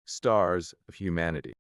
Stars of humanity.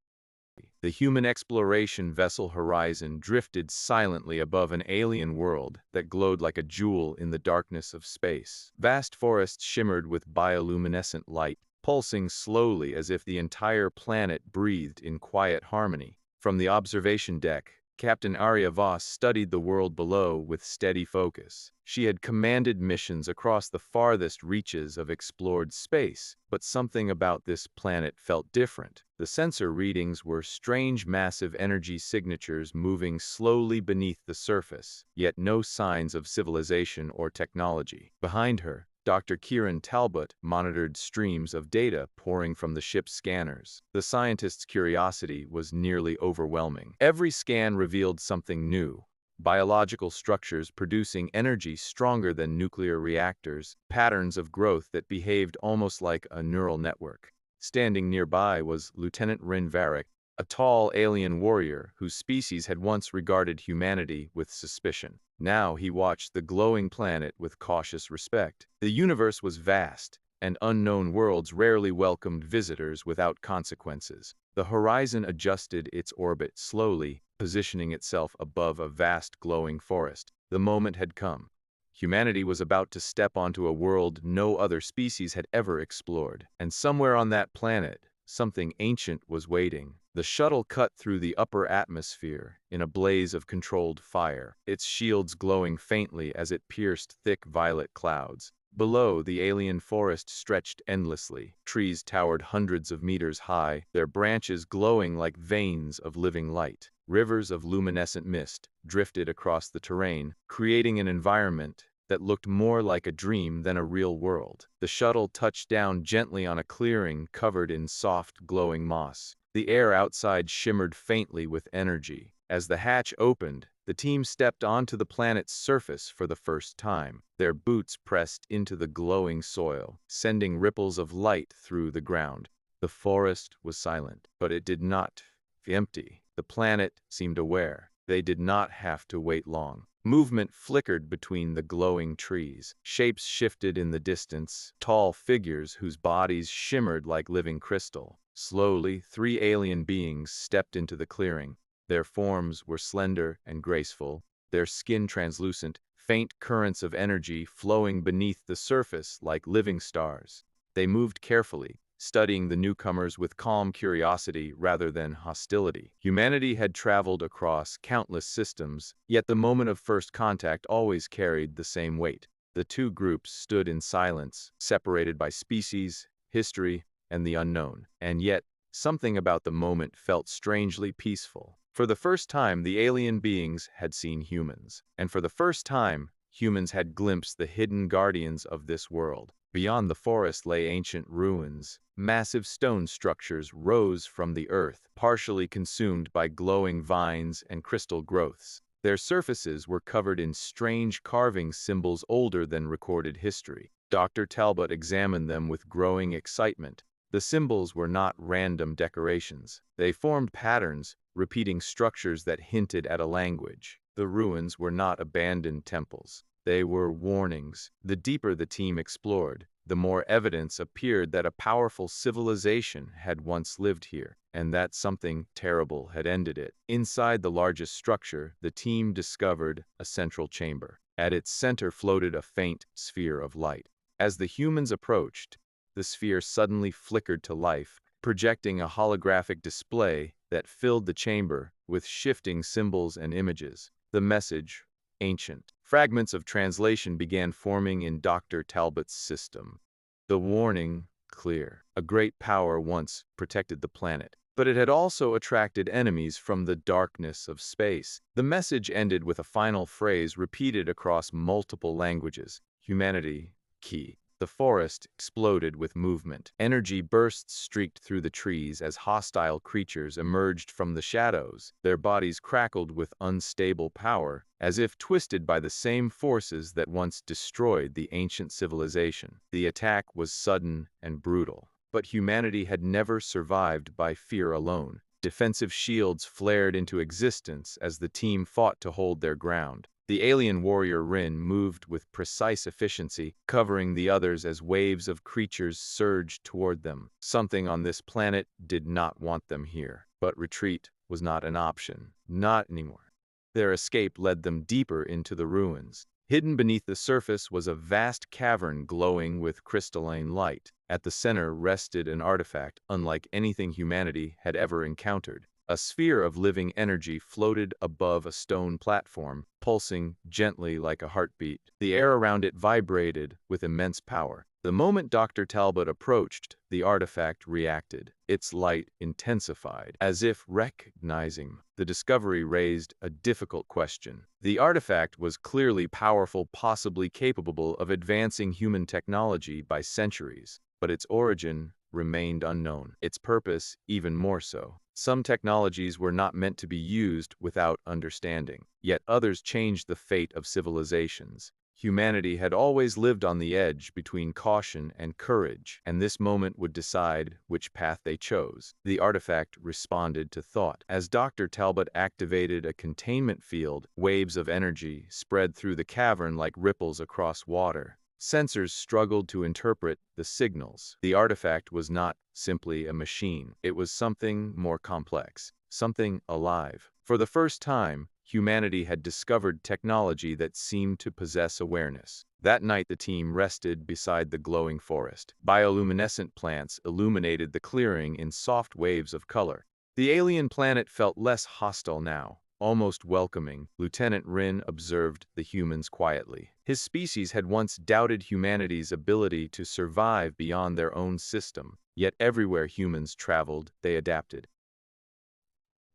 The human exploration vessel Horizon drifted silently above an alien world that glowed like a jewel in the darkness of space. Vast forests shimmered with bioluminescent light, pulsing slowly as if the entire planet breathed in quiet harmony. From the observation deck, Captain Aria Voss studied the world below with steady focus. She had commanded missions across the farthest reaches of explored space, but something about this planet felt different. The sensor readings were strange massive energy signatures moving slowly beneath the surface, yet no signs of civilization or technology. Behind her, Dr. Kieran Talbot monitored streams of data pouring from the ship's scanners. The scientist's curiosity was nearly overwhelming. Every scan revealed something new: biological structures producing energy stronger than nuclear reactors, patterns of growth that behaved almost like a neural network. Standing nearby was Lieutenant Rin Varric, a tall alien warrior whose species had once regarded humanity with suspicion. Now he watched the glowing planet with cautious respect. The universe was vast, and unknown worlds rarely welcomed visitors without consequences. The Horizon adjusted its orbit slowly, positioning itself above a vast glowing forest. The moment had come. Humanity was about to step onto a world no other species had ever explored. And somewhere on that planet, something ancient was waiting. The shuttle cut through the upper atmosphere in a blaze of controlled fire, its shields glowing faintly as it pierced thick violet clouds. Below, the alien forest stretched endlessly. Trees towered hundreds of meters high, their branches glowing like veins of living light. Rivers of luminescent mist drifted across the terrain, creating an environment that looked more like a dream than a real world. The shuttle touched down gently on a clearing covered in soft, glowing moss. The air outside shimmered faintly with energy. As the hatch opened, the team stepped onto the planet's surface for the first time. Their boots pressed into the glowing soil, sending ripples of light through the ground. The forest was silent, but it did not feel empty. The planet seemed aware. They did not have to wait long. Movement flickered between the glowing trees. Shapes shifted in the distance, tall figures whose bodies shimmered like living crystal. Slowly, three alien beings stepped into the clearing. Their forms were slender and graceful, their skin translucent, faint currents of energy flowing beneath the surface like living stars. They moved carefully, studying the newcomers with calm curiosity rather than hostility. Humanity had traveled across countless systems, yet the moment of first contact always carried the same weight. The two groups stood in silence, separated by species, history, and the unknown. And yet, something about the moment felt strangely peaceful. For the first time, the alien beings had seen humans. And for the first time, humans had glimpsed the hidden guardians of this world. Beyond the forest lay ancient ruins. Massive stone structures rose from the earth, partially consumed by glowing vines and crystal growths. Their surfaces were covered in strange carving symbols older than recorded history. Dr. Talbot examined them with growing excitement. The symbols were not random decorations. They formed patterns, repeating structures that hinted at a language. The ruins were not abandoned temples. They were warnings. The deeper the team explored, the more evidence appeared that a powerful civilization had once lived here, and that something terrible had ended it. Inside the largest structure, the team discovered a central chamber. At its center floated a faint sphere of light. As the humans approached, the sphere suddenly flickered to life, projecting a holographic display that filled the chamber with shifting symbols and images. The message, ancient. Fragments of translation began forming in Dr. Talbot's system. The warning, clear. A great power once protected the planet, but it had also attracted enemies from the darkness of space. The message ended with a final phrase repeated across multiple languages. Humanity, key. The forest exploded with movement. Energy bursts streaked through the trees as hostile creatures emerged from the shadows. Their bodies crackled with unstable power, as if twisted by the same forces that once destroyed the ancient civilization. The attack was sudden and brutal, but humanity had never survived by fear alone. Defensive shields flared into existence as the team fought to hold their ground. The alien warrior Rin moved with precise efficiency, covering the others as waves of creatures surged toward them. Something on this planet did not want them here, but retreat was not an option. Not anymore. Their escape led them deeper into the ruins. Hidden beneath the surface was a vast cavern glowing with crystalline light. At the center rested an artifact unlike anything humanity had ever encountered. A sphere of living energy floated above a stone platform, pulsing gently like a heartbeat. The air around it vibrated with immense power. The moment Dr. Talbot approached, the artifact reacted. Its light intensified, as if recognizing the discovery raised a difficult question. The artifact was clearly powerful, possibly capable of advancing human technology by centuries, but its origin remained unknown. Its purpose, even more so. Some technologies were not meant to be used without understanding, yet others changed the fate of civilizations. Humanity had always lived on the edge between caution and courage, and this moment would decide which path they chose. The artifact responded to thought. As Dr. Talbot activated a containment field, waves of energy spread through the cavern like ripples across water. Sensors struggled to interpret the signals. The artifact was not simply a machine. It was something more complex, something alive. For the first time, humanity had discovered technology that seemed to possess awareness. That night, the team rested beside the glowing forest. Bioluminescent plants illuminated the clearing in soft waves of color. The alien planet felt less hostile now, almost welcoming. Lieutenant Rin observed the humans quietly. His species had once doubted humanity's ability to survive beyond their own system, yet everywhere humans traveled, they adapted.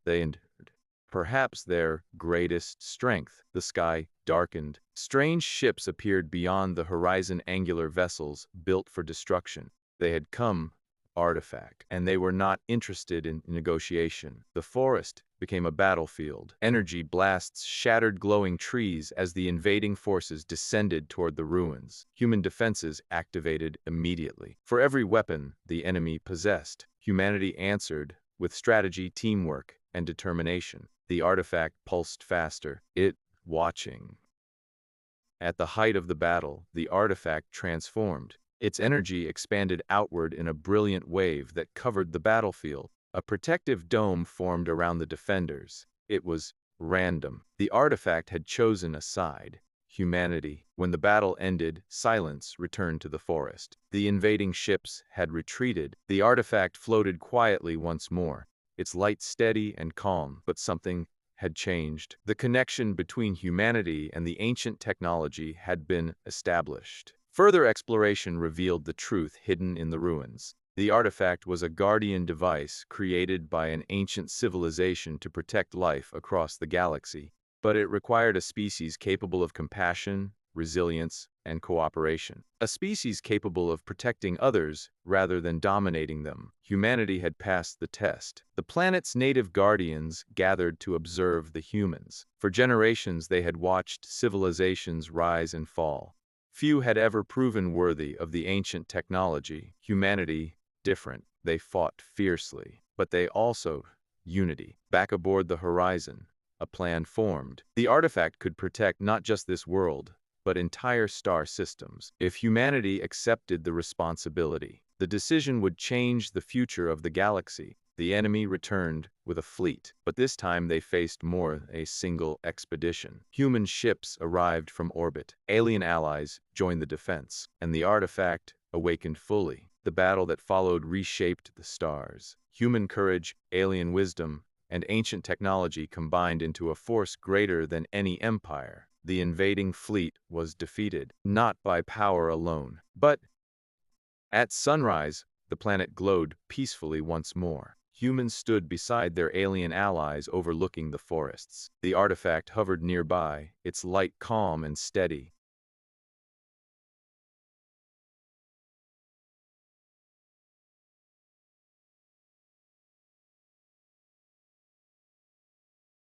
They endured. Perhaps their greatest strength. The sky darkened. Strange ships appeared beyond the horizon, angular vessels built for destruction. They had come artifact, and they were not interested in negotiation. The forest became a battlefield. Energy blasts shattered glowing trees as the invading forces descended toward the ruins. Human defenses activated immediately. For every weapon the enemy possessed, humanity answered with strategy, teamwork, and determination. The artifact pulsed faster, it watching. At the height of the battle, the artifact transformed. Its energy expanded outward in a brilliant wave that covered the battlefield. A protective dome formed around the defenders. It was random. The artifact had chosen a side. Humanity. When the battle ended, silence returned to the forest. The invading ships had retreated. The artifact floated quietly once more, its light steady and calm, but something had changed. The connection between humanity and the ancient technology had been established. Further exploration revealed the truth hidden in the ruins. The artifact was a guardian device created by an ancient civilization to protect life across the galaxy, but it required a species capable of compassion, resilience, and cooperation. A species capable of protecting others rather than dominating them. Humanity had passed the test. The planet's native guardians gathered to observe the humans. For generations they had watched civilizations rise and fall. Few had ever proven worthy of the ancient technology. Humanity, different. They fought fiercely, but they also unity. Back aboard the horizon, a plan formed. The artifact could protect not just this world, but entire star systems. If humanity accepted the responsibility, the decision would change the future of the galaxy. The enemy returned with a fleet, but this time they faced more than a single expedition. Human ships arrived from orbit. Alien allies joined the defense, and the artifact awakened fully. The battle that followed reshaped the stars. Human courage, alien wisdom, and ancient technology combined into a force greater than any empire. The invading fleet was defeated, not by power alone, but at sunrise, the planet glowed peacefully once more. Humans stood beside their alien allies overlooking the forests. The artifact hovered nearby, its light calm and steady.